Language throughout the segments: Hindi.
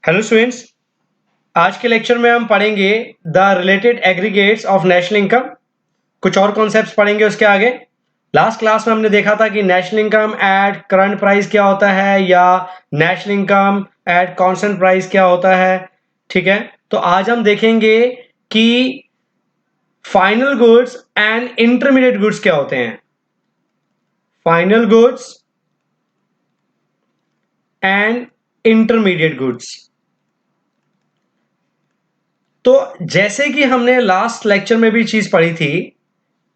हेलो स्टूडेंट्स, आज के लेक्चर में हम पढ़ेंगे the related aggregates of national income. कुछ और कॉन्सेप्ट्स पढ़ेंगे उसके आगे। लास्ट क्लास में हमने देखा था कि national income at current price क्या होता है या national income at constant price क्या होता है। ठीक है, तो आज हम देखेंगे कि final goods and intermediate goods क्या होते हैं। Final goods and intermediate goods. तो जैसे कि हमने लास्ट लेक्चर में भी चीज पढ़ी थी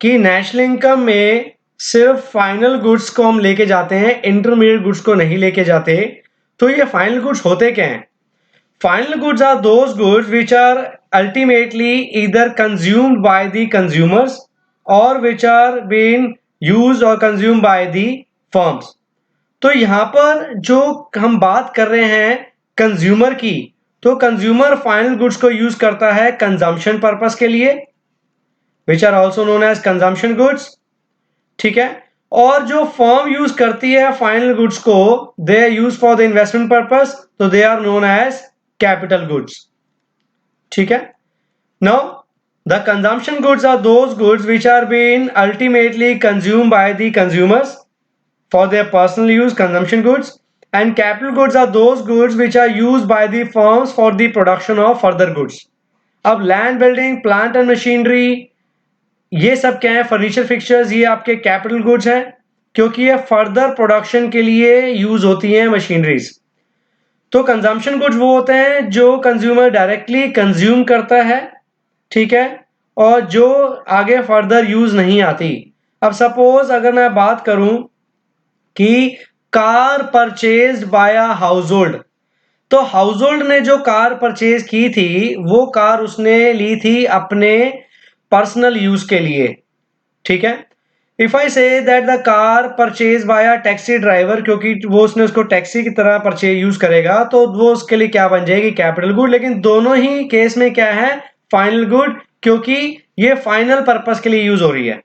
कि नेशनल इनकम में सिर्फ फाइनल गुड्स को हम लेके जाते हैं, इंटरमीडिएट गुड्स को नहीं लेके जाते। तो ये फाइनल गुड्स होते क्या हैं? Final goods are those goods which are ultimately either consumed by the consumers और विच आर बीन यूज्ड और कंज्यूम्ड बाय द फर्म्स। तो यहां पर जो हम बात कर रहे हैं कंज्यूमर की, तो कंज्यूमर फाइनल गुड्स को यूज करता है कंजम्पशन पर्पस के लिए, which are also known as consumption goods. ठीक है, और जो फर्म यूज करती है फाइनल गुड्स को, they are use for the investment purpose, तो they are known as capital goods. ठीक है, now the consumption goods are those goods which are being ultimately consumed by the consumers for their personal use, consumption goods, and capital goods are those goods which are used by the firms for the production of further goods. अब land building, plant and machinery, ये सब क्या है? फर्नीचर फिक्चर्स, ये आपके कैपिटल गुड्स हैं क्योंकि ये फर्दर प्रोडक्शन के लिए यूज होती हैं मशीनरीज। तो कंजम्पशन गुड्स वो होते हैं जो कंज्यूमर डायरेक्टली कंज्यूम करता है, ठीक है, और जो आगे फर्दर यूज नहीं आती। अब सपोज अगर मैं बात करूं कि car purchase by house hold, तो हाउस होल्ड ने जो कार परचेज की थी वो कार उसने ली थी अपने पर्सनल यूज के लिए। ठीक है, if I say that the car purchase by taxi driver, क्योंकि वो उसने उसको टैक्सी की तरह परचेज यूज करेगा तो वो उसके लिए क्या बन जाएगी? Capital good. लेकिन दोनों ही केस में क्या है? फाइनल गुड, क्योंकि ये फाइनल पर्पस के लिए यूज हो रही है।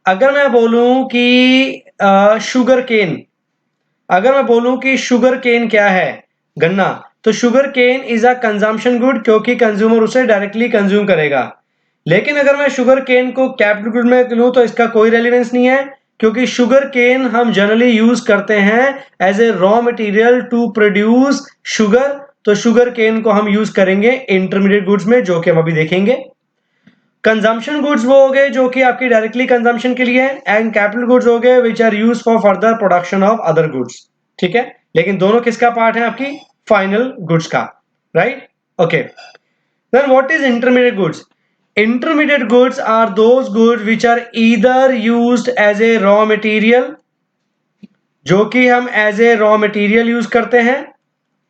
अगर मैं बोलूं कि शुगर केन, अगर मैं बोलूं कि शुगर केन क्या है? गन्ना। तो sugarcane is a consumption good क्योंकि कंज्यूमर उसे डायरेक्टली कंज्यूम करेगा। लेकिन अगर मैं शुगर केन को कैपिटल गुड में लूं तो इसका कोई रेलिवेंस नहीं है, क्योंकि शुगर केन हम जनरली यूज करते हैं as a raw material to produce sugar. तो शुगर केन को हम यूज करेंगे इंटरमीडिएट गुड्स में, जो कि हम अभी देखेंगे। कंजम्पशन गुड्स वो हो गए जो कि आपकी डायरेक्टली कंजम्पशन के लिए है, एंड कैपिटल गुड्स हो गए which are use for further production of other goods. ठीक है, लेकिन दोनों किसका पार्ट है? आपकी फाइनल गुड्स का, right? Okay, then what is intermediate goods? Intermediate goods are those goods which are either used as a raw material, जो कि हम as a raw material use करते हैं,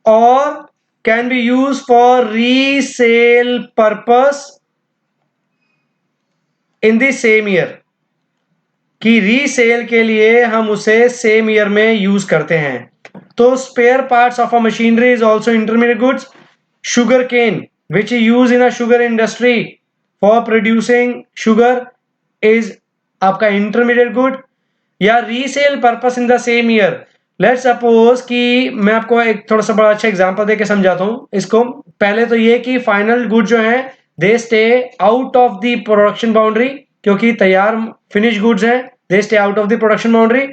और can be use for resale purpose in the same year, कि रीसेल के लिए हम उसे सेम ईयर में यूज करते हैं। तो spare parts of a machinery is also intermediate goods. Sugarcane which is use in a sugar industry for producing sugar is आपका इंटरमीडिएट गुड। या resale purpose in the same year, let suppose कि मैं आपको एक थोड़ा सा बड़ा अच्छा एग्जांपल देके समझाता हूं इसको। पहले तो ये कि फाइनल गुड जो है they stay out of the production boundary, क्योंकि तैयार फिनिश गुड्स हैं, they stay out of the production boundary.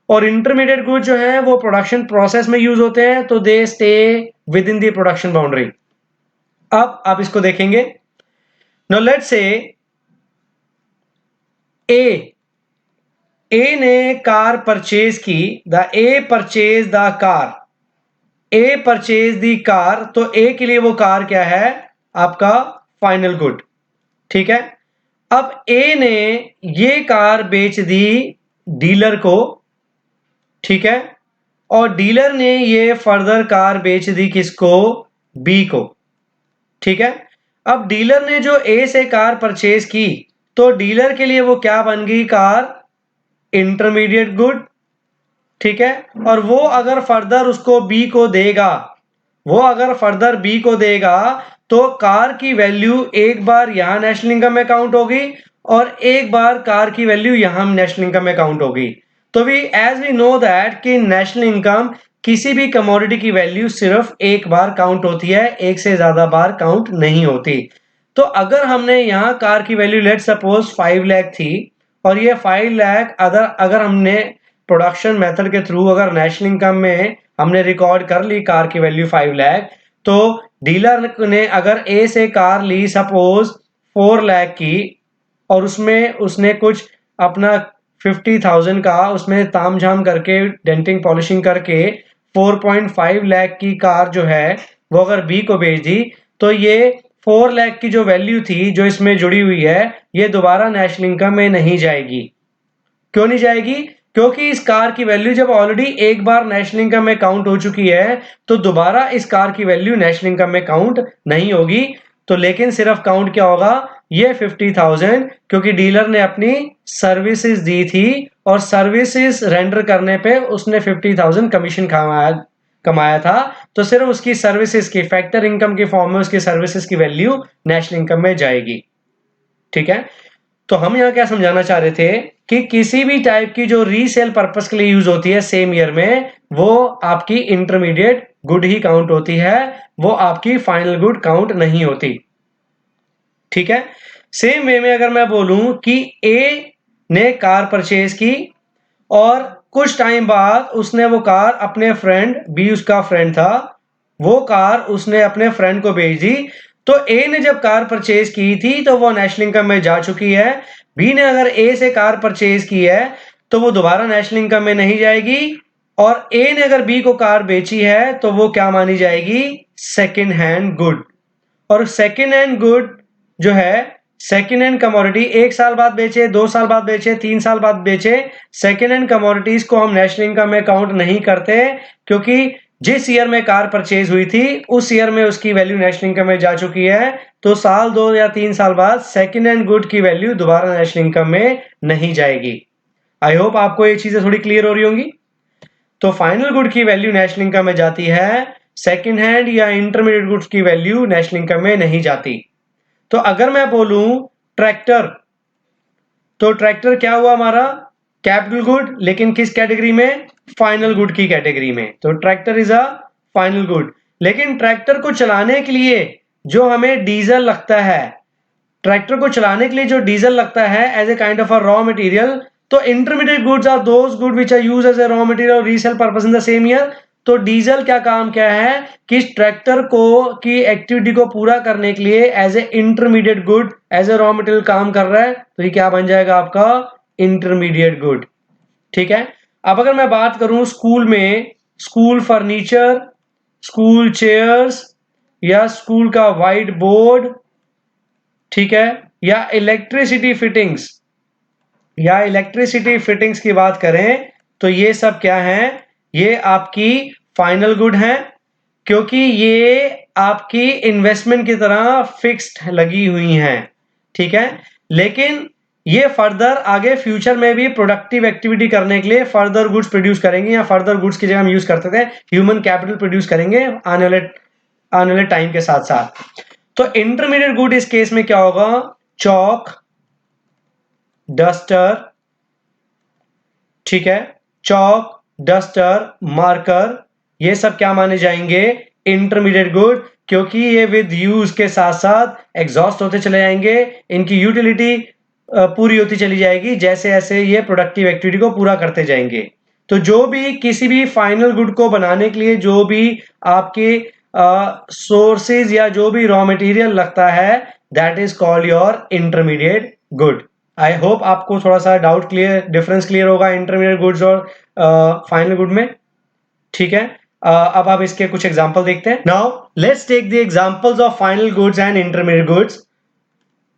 और इंटरमीडिएट गुड जो है वो प्रोडक्शन प्रोसेस में यूज होते हैं, तो they stay with in the production boundary. अब आप इसको देखेंगे। नाउ लेट्स से ए ने कार परचेज की, the A purchase the car, A purchase the car. तो ए के लिए वो कार क्या है? आपका फाइनल गुड। ठीक है, अब ए ने ये कार बेच दी डीलर को, ठीक है, और डीलर ने ये फर्दर कार बेच दी किसको? बी को। ठीक है, अब डीलर ने जो ए से कार परचेज की, तो डीलर के लिए वो क्या बन गई? Car intermediate good. ठीक है, और वो अगर फर्दर उसको बी को देगा, वो अगर फर्दर बी को देगा, तो कार की वैल्यू एक बार यहां नेशनल इनकम में काउंट होगी और एक बार कार की वैल्यू यहां नेशनल इनकम में काउंट होगी। तो भी एज वी नो दैट कि नेशनल इनकम किसी भी कमोडिटी की वैल्यू सिर्फ एक बार काउंट होती है, एक से ज्यादा बार काउंट नहीं होती। तो अगर हमने यहाँ कार की वैल्यू लेट सपोज 5 लाख थी और ये 5 लाख अगर हमने प्रोडक्शन मेथड के थ्रू अगर नेशनल इनकम में हमने रिकॉर्ड कर ली कार की वैल्यू 5 लाख, तो डीलर ने अगर ए से कार ली सपोज 4 लाख की और उसमें उसने कुछ अपना 50,000 का उसमें तामझाम करके डेंटिंग पॉलिशिंग करके 4.5 लाख की कार जो है वो अगर बी को बेच दी, तो ये 4 लाख की जो वैल्यू थी जो इसमें जुड़ी हुई है ये दोबारा नेशनल इनकम में नहीं जाएगी। क्यों नहीं जाएगी? क्योंकि इस कार की वैल्यू जब ऑलरेडी एक बार नेशनल इनकम में काउंट हो चुकी है तो दोबारा इस कार की वैल्यू नेशनल इनकम में काउंट नहीं होगी। तो लेकिन सिर्फ काउंट क्या होगा, ये 50,000, क्योंकि डीलर ने अपनी सर्विसेज दी थी और सर्विसेज रेंडर करने पे उसने 50,000 कमीशन कमाया था, तो सिर्फ उसकी सर्विसेज की फैक्टर इनकम के फॉर्म में उसकी सर्विसेज की वैल्यू नेशनल इनकम में जाएगी। ठीक है, तो हम यहां क्या समझाना चाह रहे थे कि किसी भी टाइप की जो रीसेल पर्पस के लिए यूज होती है सेम ईयर में, वो आपकी इंटरमीडिएट गुड ही काउंट होती है, वो आपकी फाइनल गुड काउंट नहीं होती। ठीक है, सेम वे में अगर मैं बोलूं कि ए ने कार परचेज की और कुछ टाइम बाद उसने वो कार अपने फ्रेंड, बी उसका फ्रेंड था, वो कार उसने अपने फ्रेंड को भेज दी, तो ए ने जब कार परचेज की थी तो वो नेशनल इनकम में जा चुकी है। बी ने अगर ए से कार परचेज की है तो वो दोबारा नेशनल इनकम में नहीं जाएगी, और ए ने अगर बी को कार बेची है तो वो क्या मानी जाएगी, सेकेंड हैंड गुड। और सेकेंड हैंड गुड जो है, सेकेंड हैंड कमोडिटी 1 साल बाद बेचे, 2 साल बाद बेचे, 3 साल बाद बेचे, सेकेंड हैंड कमोडिटीज को हम नेशनल इनकम में काउंट नहीं करते, क्योंकि जिस ईयर में कार परचेज हुई थी उस ईयर में उसकी वैल्यू नेशनल इनकम में जा चुकी है। तो साल 2 या 3 साल बाद सेकेंड हैंड गुड की वैल्यू दोबारा नेशनल इनकम में नहीं जाएगी। आई होप आपको ये चीजें थोड़ी क्लियर हो रही होंगी। तो फाइनल गुड की वैल्यू नेशनल इनकम में जाती है, सेकेंड हैंड या इंटरमीडिएट गुड्स की वैल्यू नेशनल इनकम में नहीं जाती। तो अगर मैं बोलूं ट्रैक्टर, तो ट्रैक्टर क्या हुआ हमारा, कैपिटल गुड, लेकिन किस कैटेगरी में, फाइनल गुड की कैटेगरी में। तो tractor is a final good. लेकिन ट्रैक्टर को चलाने के लिए जो हमें डीजल लगता है, ट्रैक्टर को चलाने के लिए जो डीजल लगता है as a kind of a raw material, तो intermediate goods are those good which are used as a raw material और resale purpose in the same year. तो डीजल क्या काम क्या है कि ट्रैक्टर को की एक्टिविटी को पूरा करने के लिए as a intermediate good, as a raw material काम कर रहा है, तो ये क्या बन जाएगा आपका इंटरमीडिएट गुड। ठीक है, अब अगर मैं बात करूं स्कूल में, स्कूल फर्नीचर, स्कूल चेयर्स या स्कूल का व्हाइट बोर्ड, ठीक है, या इलेक्ट्रिसिटी फिटिंग्स की बात करें, तो ये सब क्या है, ये आपकी फाइनल गुड है, क्योंकि ये आपकी इन्वेस्टमेंट की तरह फिक्स्ड लगी हुई हैं। ठीक है, लेकिन ये फर्दर आगे फ्यूचर में भी प्रोडक्टिव एक्टिविटी करने के लिए फर्दर गुड्स प्रोड्यूस करेंगे, या फर्दर गुड्स की जगह हम यूज करते थे ह्यूमन कैपिटल प्रोड्यूस करेंगे आने वाले टाइम के साथ साथ। तो इंटरमीडिएट गुड इस केस में क्या होगा, चौक, डस्टर, ठीक है, चौक, डस्टर, मार्कर, ये सब क्या माने जाएंगे, इंटरमीडिएट गुड, क्योंकि ये विद यूज के साथ साथ एग्जॉस्ट होते चले जाएंगे, इनकी यूटिलिटी पूरी होती चली जाएगी जैसे जैसे ये प्रोडक्टिव एक्टिविटी को पूरा करते जाएंगे। तो जो भी किसी भी फाइनल गुड को बनाने के लिए जो भी आपके सोर्सेज या जो भी रॉ मटेरियल लगता है, that is called your intermediate good. I hope आपको थोड़ा सा डाउट क्लियर, डिफरेंस क्लियर होगा इंटरमीडिएट गुड्स और फाइनल गुड में। ठीक है, अब आप इसके कुछ एग्जांपल देखते हैं। Now let's take the examples of final goods and intermediate goods.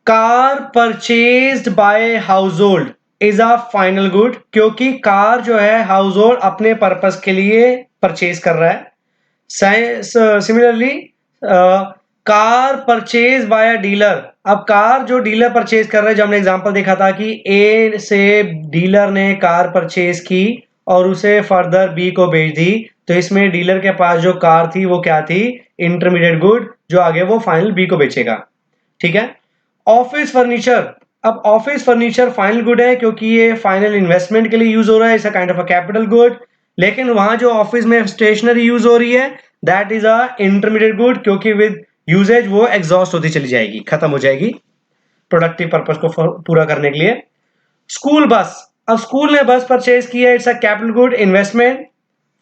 Car purchased by household is a final good, क्योंकि कार जो है हाउस होल्ड अपने पर्पस के लिए परचेज कर रहा है। Similarly car purchase by dealer, अब कार जो डीलर परचेज कर रहे हैं, जो हमने एग्जांपल देखा था कि ए से डीलर ने कार परचेज की और उसे फर्दर बी को भेज दी, तो इसमें डीलर के पास जो कार थी वो क्या थी, इंटरमीडिएट गुड, जो आगे वो फाइनल बी को बेचेगा। ठीक है, ऑफिस फर्नीचर, अब ऑफिस फर्नीचर फाइनल गुड है क्योंकि ये फाइनल इन्वेस्टमेंट के लिए यूज हो रहा है, it's a kind of a capital good. लेकिन वहां जो ऑफिस में स्टेशनरी यूज हो रही है that is a intermediate good, क्योंकि विद यूजेज वो एग्जॉस्ट होती चली जाएगी, खत्म हो जाएगी प्रोडक्टिव पर्पज को पूरा करने के लिए। स्कूल बस, अब स्कूल ने बस परचेज किया, it's a capital good, investment,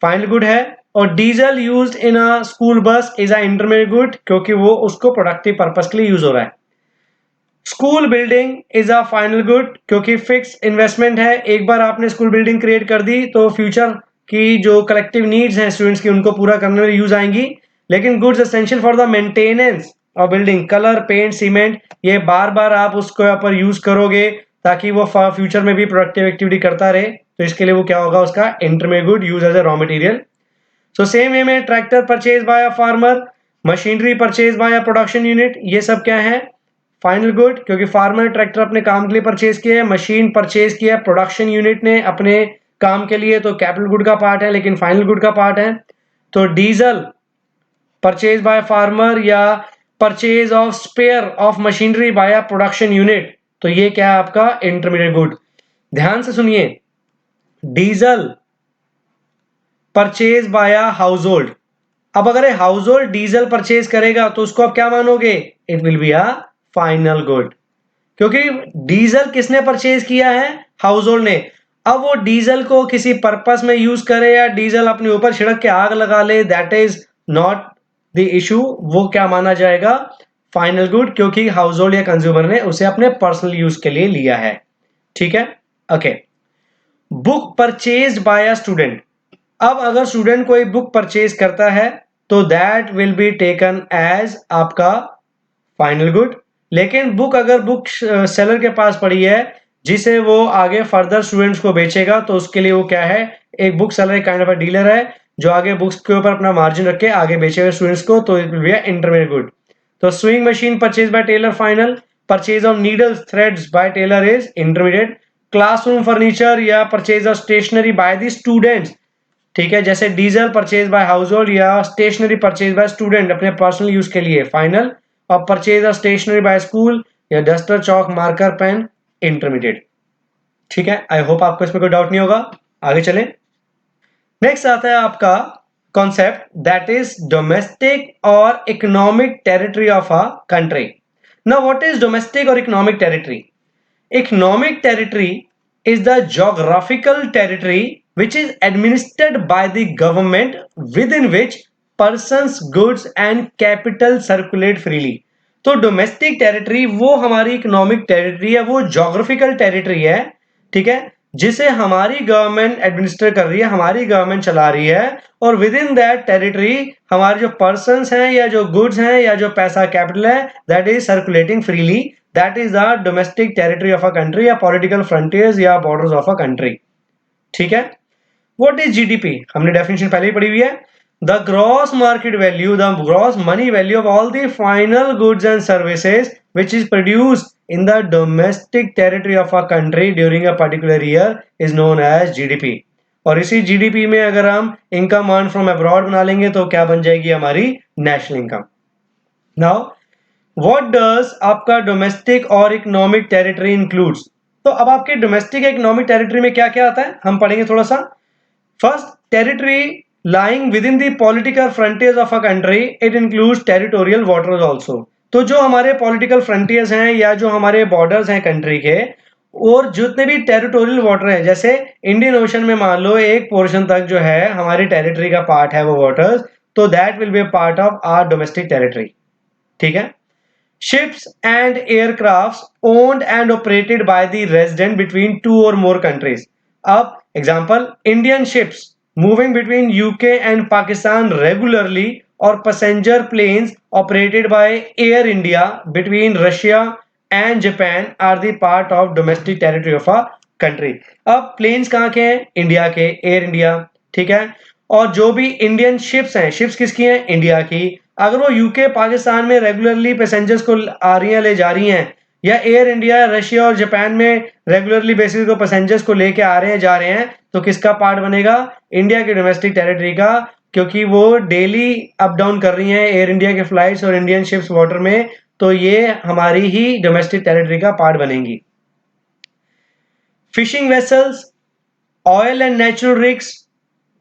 final good है। और diesel used in a school bus is a intermediate good, क्योंकि वो उसको प्रोडक्टिव पर्पज के लिए यूज हो रहा है। School building is a final good, क्योंकि फिक्स इन्वेस्टमेंट है, एक बार आपने स्कूल बिल्डिंग क्रिएट कर दी तो फ्यूचर की जो कलेक्टिव नीड्स हैं स्टूडेंट्स की उनको पूरा करने में यूज आएंगी। लेकिन goods essential for the maintenance of building, colour, paint, cement, ये बार बार आप उसको यहाँ पर यूज करोगे ताकि वो फ्यूचर में भी प्रोडक्टिव एक्टिविटी करता रहे, तो इसके लिए वो क्या होगा, उसका intermediate good use as a raw material. So same way में tractor purchase by a farmer, machinery purchase by a production unit, ये सब क्या है, फाइनल गुड, क्योंकि फार्मर ट्रैक्टर अपने काम के लिए परचेज किया है, मशीन परचेज किया है प्रोडक्शन यूनिट ने अपने काम के लिए, तो कैपिटल गुड का पार्ट है लेकिन फाइनल गुड का पार्ट है। तो डीजल परचेज बाय फार्मर या purchase of sphere of machinery by production unit, तो ये क्या है आपका इंटरमीडिएट गुड। ध्यान से सुनिए, diesel purchase by house hold, अब अगर हाउस होल्ड डीजल परचेज करेगा तो उसको आप क्या मानोगे, it will be a final good, क्योंकि डीजल किसने परचेज किया है, हाउस होल्ड ने। अब वो डीजल को किसी पर्पस में यूज करे या डीजल अपने ऊपर छिड़क के आग लगा ले, that is not the issue, वो क्या माना जाएगा, फाइनल गुड, क्योंकि हाउस होल्ड या कंज्यूमर ने उसे अपने पर्सनल यूज के लिए लिया है। ठीक है, okay. Book purchase by a student, अब अगर स्टूडेंट कोई बुक परचेज करता है तो that will be taken as आपका फाइनल गुड। लेकिन बुक अगर बुक सेलर के पास पड़ी है जिसे वो आगे फर्दर स्टूडेंट्स को बेचेगा, तो उसके लिए वो क्या है, एक book seller kind of a dealer है जो आगे बुक्स के ऊपर अपना मार्जिन रख के आगे बेचेगा स्टूडेंट्स को, तो it will be intermediate good. तो sewing machine purchase by tailor final, purchase of needles threads by tailor is intermediate. Classroom furniture या purchase of stationery by the students, ठीक है, जैसे diesel purchase by household या स्टेशनरी परचेज बाय स्टूडेंट अपने पर्सनल यूज के लिए, फाइनल। और purchase of stationery by school या duster, chalk, marker, pen, intermediate. ठीक है, आई होप आपको इसमें कोई डाउट नहीं होगा। आगे चलें। नेक्स्ट आता है आपका कॉन्सेप्ट दैट इज डोमेस्टिक और economic territory of a country. Now what is domestic और economic territory? Economic territory is the geographical territory which is administered by the government within which persons, goods and capital circulate freely. तो डोमेस्टिक टेरिटरी वो हमारी इकोनॉमिक टेरिटरी है, वो जोग्राफिकल टेरिटरी है, ठीक है, जिसे हमारी गवर्नमेंट एडमिनिस्टर कर रही है, हमारी गवर्नमेंट चला रही है। और विद इन दैट टेरिटरी हमारे जो पर्सन्स हैं या जो गुड्स हैं या जो पैसा कैपिटल है that is circulating freely, that is the domestic territory of a country या पॉलिटिकल फ्रंटियर्स या बॉर्डर्स ऑफ अ कंट्री। ठीक है, व्हाट इज जीडीपी, हमने डेफिनेशन पहले ही पढ़ी हुई है, the gross market value, the gross money value of all the final goods and services which is produced in the domestic territory of a country during a particular year is known as GDP. और इसी जीडीपी में अगर हम इनकम अर्न फ्रॉम अब्रॉड बना लेंगे तो क्या बन जाएगी हमारी national income. Now what does आपका डोमेस्टिक और इकोनॉमिक टेरिटरी इंक्लूड्स, तो अब आपके डोमेस्टिक इकोनॉमिक टेरिटरी में क्या क्या आता है हम पढ़ेंगे थोड़ा सा। First, territory lying within the political frontiers of a country, it includes territorial waters also। तो जो हमारे political frontiers हैं या जो हमारे borders हैं कंट्री के, और जितने भी टेरिटोरियल वाटर हैं, जैसे इंडियन ओशन में मान लो एक पोर्शन तक जो है हमारी टेरिटरी का पार्ट है वो वाटर्स, तो that will be a part of our domestic territory. ठीक है, ships and aircrafts owned and operated by the resident between two or more countries। अब example, Indian ships moving between UK and Pakistan regularly or passenger planes operated by Air India between Russia and Japan are the part of domestic territory of a country। अब planes कहाँ के हैं, इंडिया के, एयर इंडिया। ठीक है, और जो भी इंडियन शिप्स हैं, शिप्स किसकी हैं, इंडिया की, अगर वो यूके पाकिस्तान में रेगुलरली पैसेंजर्स को आ रही हैं, ले जा रही हैं, या एयर इंडिया रशिया और जापान में रेगुलरली बेसिस को पैसेंजर्स को लेके आ रहे हैं, जा रहे हैं, तो किसका पार्ट बनेगा, इंडिया की डोमेस्टिक टेरिटरी का, क्योंकि वो डेली अप डाउन कर रही हैं एयर इंडिया के फ्लाइट्स और इंडियन शिप्स वाटर में, तो ये हमारी ही डोमेस्टिक टेरिटरी का पार्ट बनेंगी। Fishing vessels, oil and natural rigs,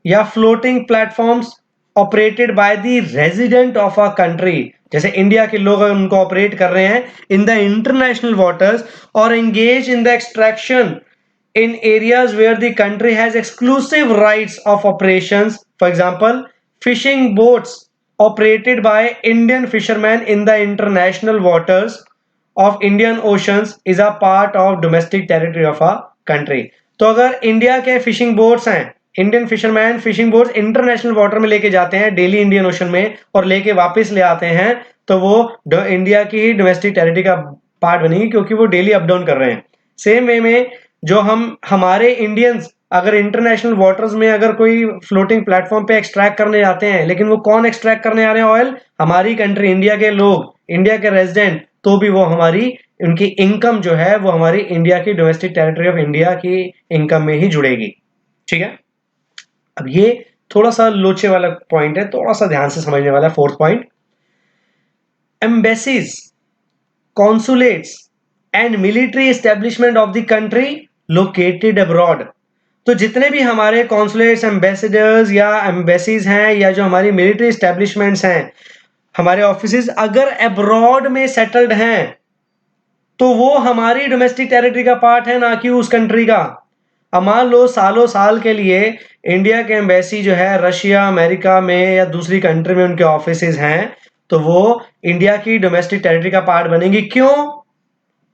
या floating platforms operated by the resident of a country, जैसे इंडिया के लोग अगर उनको ऑपरेट कर रहे हैं इन द इंटरनेशनल वाटर्स और engage in the extraction in areas where the country has exclusive rights of operations. For example, fishing boats operated by Indian fishermen in the international waters of Indian oceans is a part of domestic territory of a country. तो अगर इंडिया के फिशिंग बोट्स हैं, Indian fisherman fishing boats international water में लेके जाते हैं डेली इंडियन ओशन में और लेके वापस ले आते हैं, तो वो इंडिया की ही डोमेस्टिक टेरिटरी का पार्ट बनेगी क्योंकि वो डेली अप डाउन कर रहे हैं. सेम वे में जो हमारे इंडियंस अगर इंटरनेशनल वाटर्स में अगर कोई फ्लोटिंग प्लेटफॉर्म पे एक्सट्रैक्ट करने जाते हैं, लेकिन वो कौन एक्सट्रैक्ट करने आ रहे हैं ऑयल? हमारी कंट्री इंडिया के लोग, इंडिया के रेजिडेंट, तो भी वो हमारी उनकी इनकम जो है वो हमारी इंडिया की डोमेस्टिक टेरिटरी ऑफ इंडिया की इनकम में ही जुड़ेगी. ठीक है, अब ये थोड़ा सा लोचे वाला पॉइंट है, थोड़ा सा ध्यान से समझने वाला. Fourth point, embassies, consulates and military establishment of the country located abroad. तो जितने भी हमारे कॉन्सुलेट्स, एम्बेसडर्स या एम्बेसीज हैं या जो हमारी मिलिट्री एस्टेब्लिशमेंट्स हैं, हमारे ऑफिसेज अगर अब्रॉड में सेटल्ड हैं तो वो हमारी डोमेस्टिक टेरिटरी का पार्ट है, ना कि उस कंट्री का. अब मान लो सालों साल के लिए इंडिया के एम्बेसी जो है रशिया, अमेरिका में या दूसरी कंट्री में उनके ऑफिसेज हैं, तो वो इंडिया की डोमेस्टिक टेरिटरी का पार्ट बनेंगी. क्यों?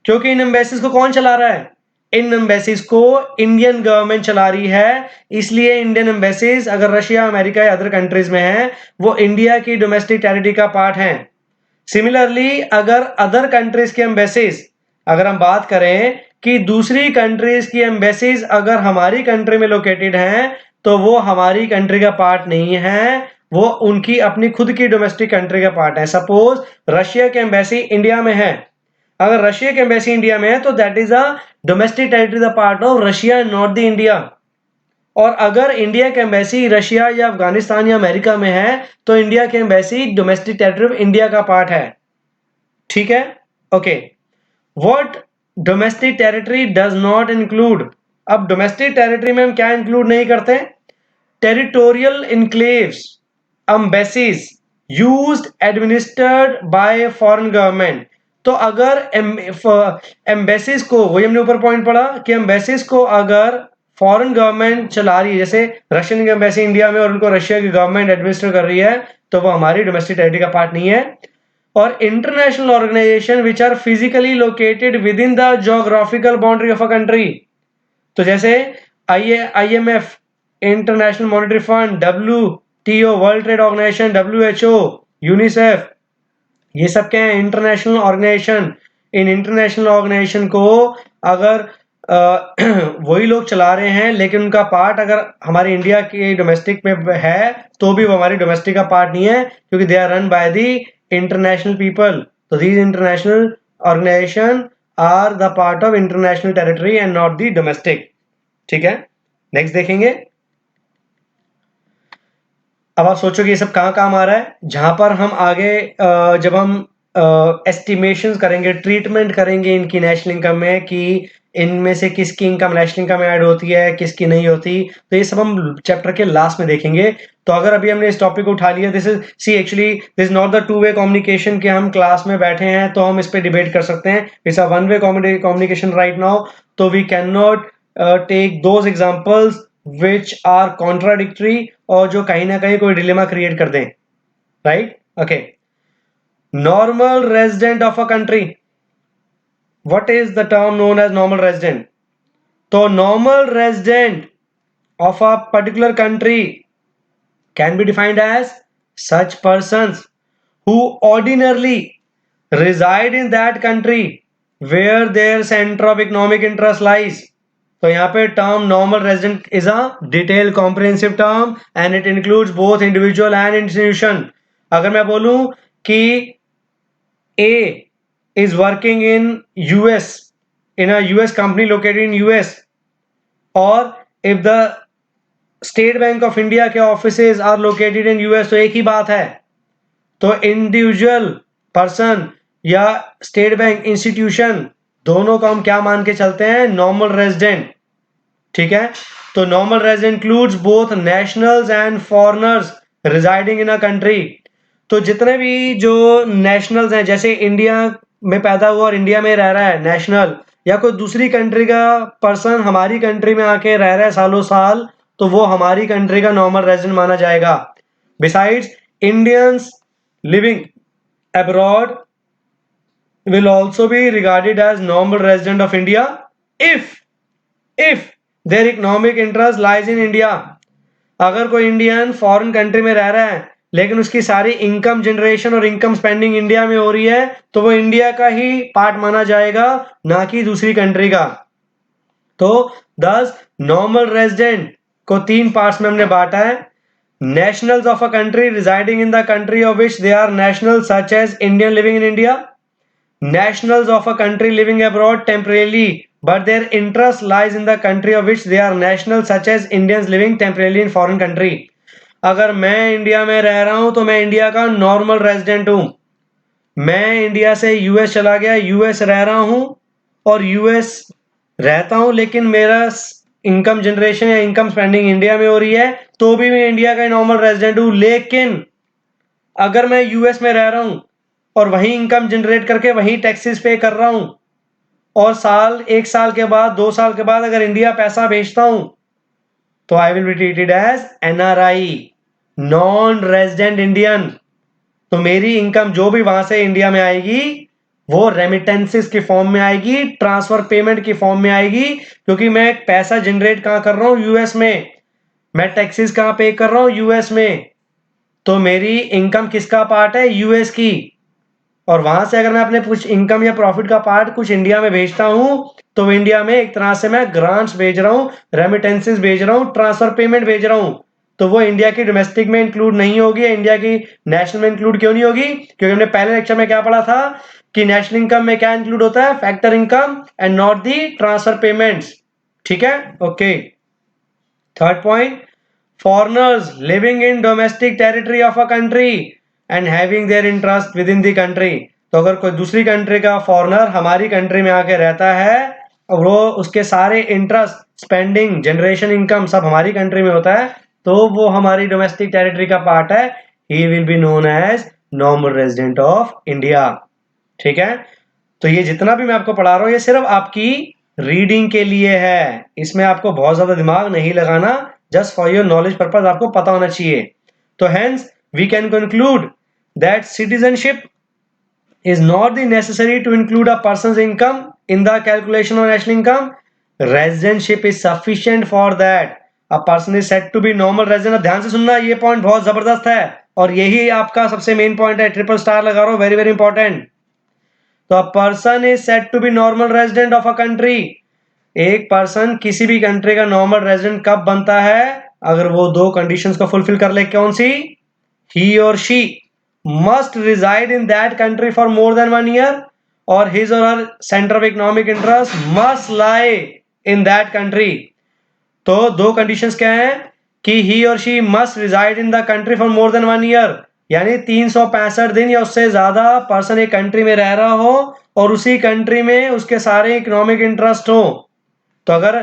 क्योंकि इन एम्बेसीज को कौन चला रहा है? इन एम्बेसीज को इंडियन गवर्नमेंट चला रही है. इसलिए इंडियन एम्बेसीज अगर रशिया, अमेरिका या अदर कंट्रीज में है, वो इंडिया की डोमेस्टिक टेरिटरी का पार्ट है. सिमिलरली अगर अदर कंट्रीज के एम्बेसीज, अगर हम बात करें कि दूसरी कंट्रीज की एम्बेसीज अगर हमारी कंट्री में लोकेटेड हैं, तो वो हमारी कंट्री का पार्ट नहीं है, वो उनकी अपनी खुद की डोमेस्टिक कंट्री का पार्ट है. सपोज रशिया के एम्बेसी इंडिया में है, अगर रशिया के एम्बेसी इंडिया में है तो that is a domestic territory the part of Russia, not the India. और अगर इंडिया के एम्बेसी रशिया या अफगानिस्तान या अमेरिका में है तो इंडिया के embassy domestic territory of India का पार्ट है. ठीक है, okay. What domestic territory does not include. अब डोमेस्टिक टेरिटरी में हम क्या इंक्लूड नहीं करते? Territorial enclaves, embassies used administered by foreign government. तो अगर एम्बेसीज को, वही हमने ऊपर पॉइंट पढ़ा कि एम्बेसीज को अगर फॉरेन गवर्नमेंट चला रही है, जैसे रशियन एम्बेसी इंडिया में और उनको रशिया की गवर्नमेंट एडमिनिस्टर कर रही है, तो वो हमारी डोमेस्टिक टेरिटरी का पार्ट नहीं है. और international organisation which are physically located within the geographical boundary of a country, तो जैसे IMF, international monetary fund, WTO, world trade organisation, WHO, UNICEF, ये सब क्या है? International organisation. इन इंटरनेशनल ऑर्गेनाइजेशन को अगर वही लोग चला रहे हैं, लेकिन उनका पार्ट अगर हमारी इंडिया की डोमेस्टिक में है, तो भी वो हमारी डोमेस्टिक का पार्ट नहीं है, क्योंकि they are run by the international people. तो these international organisation are the part of international territory and not the domestic. ठीक है, नेक्स्ट देखेंगे. अब आप सोचो कि ये सब कहाँ काम आ रहा है? जहां पर हम आगे जब हम एस्टिमेशंस करेंगे, ट्रीटमेंट करेंगे इनकी नेशनल इनकम में कि इनमें से किसकी इनकम नेशनल इनकम में ऐड होती है, किसकी नहीं होती, तो ये सब हम चैप्टर के लास्ट में देखेंगे. तो अगर अभी हमने इस टॉपिक को उठा लिया, this is see actually this is not the two way communication कि हम क्लास में बैठे हैं तो हम इस पे डिबेट कर सकते हैं. It's a one way communication right now. तो we can not take those examples which are contradictory और जो कहीं ना कहीं कोई डिलेमा क्रिएट कर दें. Right, okay. Normal resident of a country, what is the term known as normal resident? तो normal resident of a particular country can be defined as such persons who ordinarily reside in that country where their center of economic interest lies. तो यहाँ पे term normal resident is a detail comprehensive term and it includes both individual and institution. अगर मैं बोलूं कि A is working in US, in a US company located in US, और if the State Bank of India के offices are located in US, तो एक ही बात है. तो इंडिविजुअल पर्सन या स्टेट बैंक इंस्टीट्यूशन, दोनों को हम क्या मान के चलते हैं? Normal resident. ठीक है, तो normal resident includes both nationals and foreigners residing in a country. तो जितने भी जो नेशनल्स हैं, जैसे इंडिया में पैदा हुआ और इंडिया में रह रहा है नेशनल, या कोई दूसरी कंट्री का पर्सन हमारी कंट्री में आके रह रहा है सालों साल, तो वो हमारी कंट्री का नॉर्मल रेजिडेंट माना जाएगा। Besides Indians living abroad will also be regarded as normal resident of India if their economic interest lies in India। अगर कोई इंडियन फॉरेन कंट्री में रह रहा है लेकिन उसकी सारी इनकम जनरेशन और इनकम स्पेंडिंग इंडिया में हो रही है, तो वो इंडिया का ही पार्ट माना जाएगा, ना कि दूसरी कंट्री का। तो 10 नॉर्मल रेजिडेंट को 3 पार्ट्स में हमने बांटा है। Nationals of a country residing in the country of which they are national such as Indian living in India, nationals of a country living abroad temporarily but their interest lies in the country of which they are national such as Indians living temporarily in foreign country। अगर मैं इंडिया में रह रहा हूं तो मैं इंडिया का नॉर्मल रेजिडेंट हूं। मैं इंडिया से यूएस चला गया, यूएस रह रहा हूं और यूएस रहता हूं, लेकिन मेरा इनकम जनरेशन या इनकम स्पेंडिंग इंडिया में हो रही है, तो भी मैं इंडिया का नॉर्मल रेजिडेंट हूं। लेकिन अगर मैं यूएस में रह रहा हूं और वहीं इनकम जनरेट करके वहीं टैक्सेस पे कर रहा हूं, और 1 साल के बाद 2 साल के बाद अगर इंडिया पैसा भेजता हूं, तो I will be treated as NRI, non resident Indian. तो मेरी इनकम जो भी वहां से इंडिया में आएगी वो रेमिटेंसेस की फॉर्म में आएगी, ट्रांसफर पेमेंट की फॉर्म में आएगी, क्योंकि मैं पैसा जनरेट कहां कर रहा हूं, यूएस में। मैं टैक्सेस कहां पे कर रहा हूं, यूएस में। तो मेरी इनकम किसका पार्ट है, यूएस की। और वहां से अगर मैं अपने कुछ इनकम या प्रॉफिट का पार्ट कुछ इंडिया में भेजता हूं, तो इंडिया में एक तरह से मैं ग्रांट्स भेज रहा हूं, रेमिटेंसेस भेज रहा हूं, ट्रांसफर पेमेंट भेज रहा हूं। तो वो इंडिया की डोमेस्टिक में इंक्लूड नहीं होगी, इंडिया की नेशनल में इंक्लूड क्यों नहीं होगी? क्योंकि हमने पहले लेक्चर में क्या पढ़ा था कि नेशनल इनकम में क्या इंक्लूड होता है, factor income and not the transfer payments. ठीक है, okay. Third point, foreigners living in domestic territory of a country and having their interest within the country। तो अगर कोई दूसरी कंट्री का फॉरेनर हमारी कंट्री में आके रहता है और वो उसके सारे इंटरेस्ट, स्पेंडिंग, जनरेशन, इनकम सब हमारी कंट्री में होता है, तो वो हमारी डोमेस्टिक टेरिटरी का पार्ट है। He will be known as normal resident of India. ठीक है, तो ये जितना भी मैं आपको पढ़ा रहा हूं ये सिर्फ आपकी रीडिंग के लिए है, इसमें आपको बहुत ज्यादा दिमाग नहीं लगाना, just for your knowledge purpose आपको पता होना चाहिए। तो hence we can conclude that citizenship is not the necessary to include a person's income in the calculation of national income। Residentship is sufficient for that। A person is said to be normal resident। ध्यान से सुनना, ये पॉइंट बहुत जबरदस्त है और यही आपका सबसे मेन पॉइंट है, ट्रिपल स्टार लगा रहा हूं, वेरी वेरी इंपॉर्टेंट। तो a person is said to be normal resident of a country. एक पर्सन किसी भी कंट्री का नॉर्मल रेजिडेंट कब बनता है? अगर वो 2 कंडीशंस को फुलफिल कर ले। कौन सी? ही और she must reside in that country for more than 1 year or his or her center of economic interest must lie in that country। तो 2 कंडीशंस क्या हैं कि he or she must reside in the country for more than 1 year, यानी 365 दिन या उससे ज्यादा पर्सन एक कंट्री में रह रहा हो और उसी कंट्री में उसके सारे इकोनॉमिक इंटरेस्ट हो। तो अगर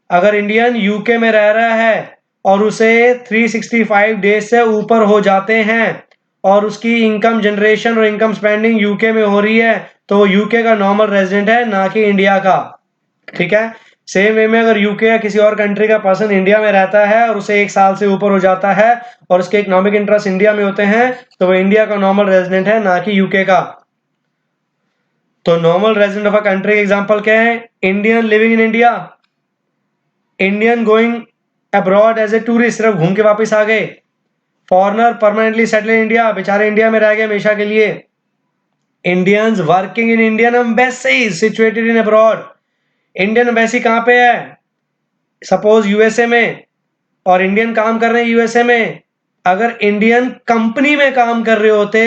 अगर इंडियन यूके में रह रहा है और उसे 365 डेज से ऊपर हो जाते हैं और उसकी इनकम जनरेशन और इनकम स्पेंडिंग यूके में हो रही है, तो वो यूके का नॉर्मल रेजिडेंट है, ना कि इंडिया का। ठीक है, सेम वे में अगर यूके या किसी और कंट्री का पर्सन इंडिया में रहता है और उसे 1 साल से ऊपर हो जाता है और उसके इकोनॉमिक इंटरेस्ट इंडिया में होते हैं, तो वो इंडिया का नॉर्मल रेजिडेंट है, ना कि यूके का। तो normal resident of a country के एग्जांपल क्या है? Indian living in India, Indian going abroad as a tourist, सिर्फ घूम के वापस आ गए। Foreigner permanently settle in India, बेचारे इंडिया में रह गए हमेशा के लिए। Indians working in Indian embassy situated in abroad. Indian embassy कहां पे है? सपोज यूएसए में, और इंडियन काम कर रहे हैं यूएसए में। अगर इंडियन कंपनी में काम कर रहे होते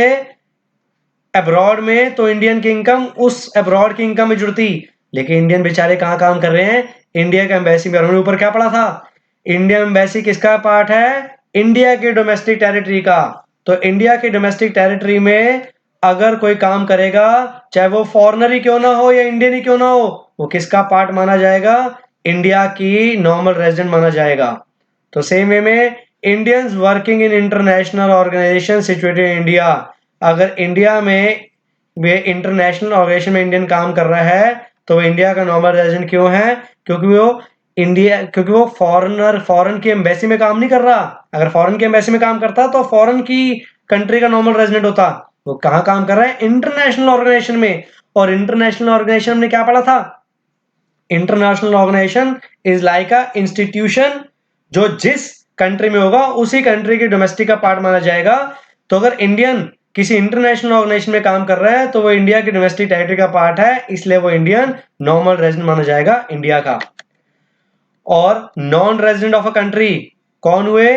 अब्रॉड में, तो इंडियन की इनकम उस अब्रॉड की इनकम में जुड़ती। लेकिन इंडियन बेचारे कहां काम कर रहे हैं? इंडिया के एम्बेसी में। हमने ऊपर क्या पढ़ा था? इंडियन एम्बेसी किसका पार्ट है? इंडिया के डोमेस्टिक टेरिटरी का। तो इंडिया के डोमेस्टिक टेरिटरी में अगर कोई काम करेगा, चाहे वो फॉरेनर ही क्यों ना हो या इंडियन ही क्यों ना हो, वो किसका पार्ट माना जाएगा? इंडिया की नॉर्मल रेजिडेंट माना जाएगा। तो सेम वे में Indians working in international organisation situated in India, अगर इंडिया में वे इंटरनेशनल ऑर्गेनाइजेशन में इंडियन काम कर रहा है तो वो इंडिया का नॉर्मल रेजिडेंट क्यों है? क्योंकि वो फॉरेन की एम्बेसी में काम नहीं कर रहा। अगर फॉरेन की एम्बेसी में काम करता तो फॉरेन की कंट्री का नॉर्मल रेजिडेंट होता। वो कहाँ काम कर रहा है? इंटरनेशनल ऑर्गेनाइजेशन में। और इंटरनेशनल ऑर्गेनाइजेशन हमने क्या पढ़ा था? International organisation is like a institution, जो जिस कंट्री में होगा उसी कंट्री के डोमेस्टिक का पार्ट माना जाएगा। तो अगर इंडियन किसी इंटरनेशनल ऑर्गेनाइजेशन में काम कर रहा है तो वो इंडिया की डोमेस्टिक टेरिटरी का पार्ट है, इसलिए वो इंडियन नॉर्मल रेजिडेंट माना जाएगा इंडिया का। और non resident of a country कौन हुए?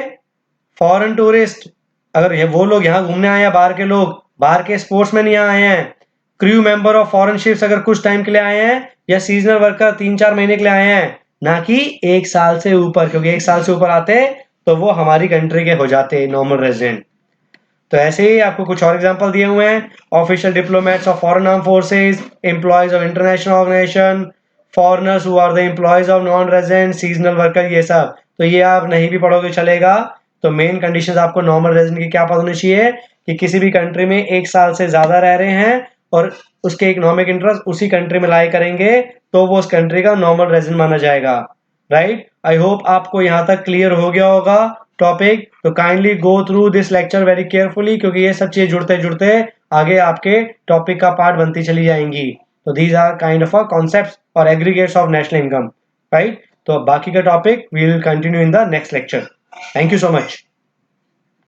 Foreign tourist. अगर ये वो लोग यहाँ घूमने आए हैं, बाहर के लोग, बाहर के स्पोर्ट्समैन यहाँ आए हैं, crew member of foreign ships अगर कुछ टाइम के लिए आए हैं, या सीजनल वर्कर 3-4 महीने के लिए आए हैं, ना कि 1 साल से ऊपर, क्योंकि 1 साल से ऊपर आते तो वो हमारी कंट्री के हो जाते नॉर्मल रेजिडेंट। तो ऐसे ही आपको कुछ और एग्जांपल दिए हुए हैं। Official diplomats of foreign arm forces, employees of international organisation, foreigners who are the employees of non resident, seasonal worker, ये सब। तो ये आप नहीं भी पढ़ोगे चलेगा। तो मेन कंडीशंस आपको नॉर्मल रेजिडेंट की क्या पता होनी चाहिए कि किसी भी कंट्री में 1 साल से ज्यादा रह रहे हैं और उसके इकोनॉमिक इंटरेस्ट उसी कंट्री में लाई करेंगे तो वो उस कंट्री का नॉर्मल रेजिडेंट माना जाएगा। राइट, आई होप आपको यहाँ तक क्लियर हो गया होगा टॉपिक। तो kindly go through this lecture very carefully, क्योंकि ये सब चीज जुड़ते जुड़ते आगे आपके टॉपिक का पार्ट बनती चली जाएंगी। तो these are kind of a concepts और aggregates of national income. Right, तो बाकी का topic we will continue in the next lecture. Thank you so much.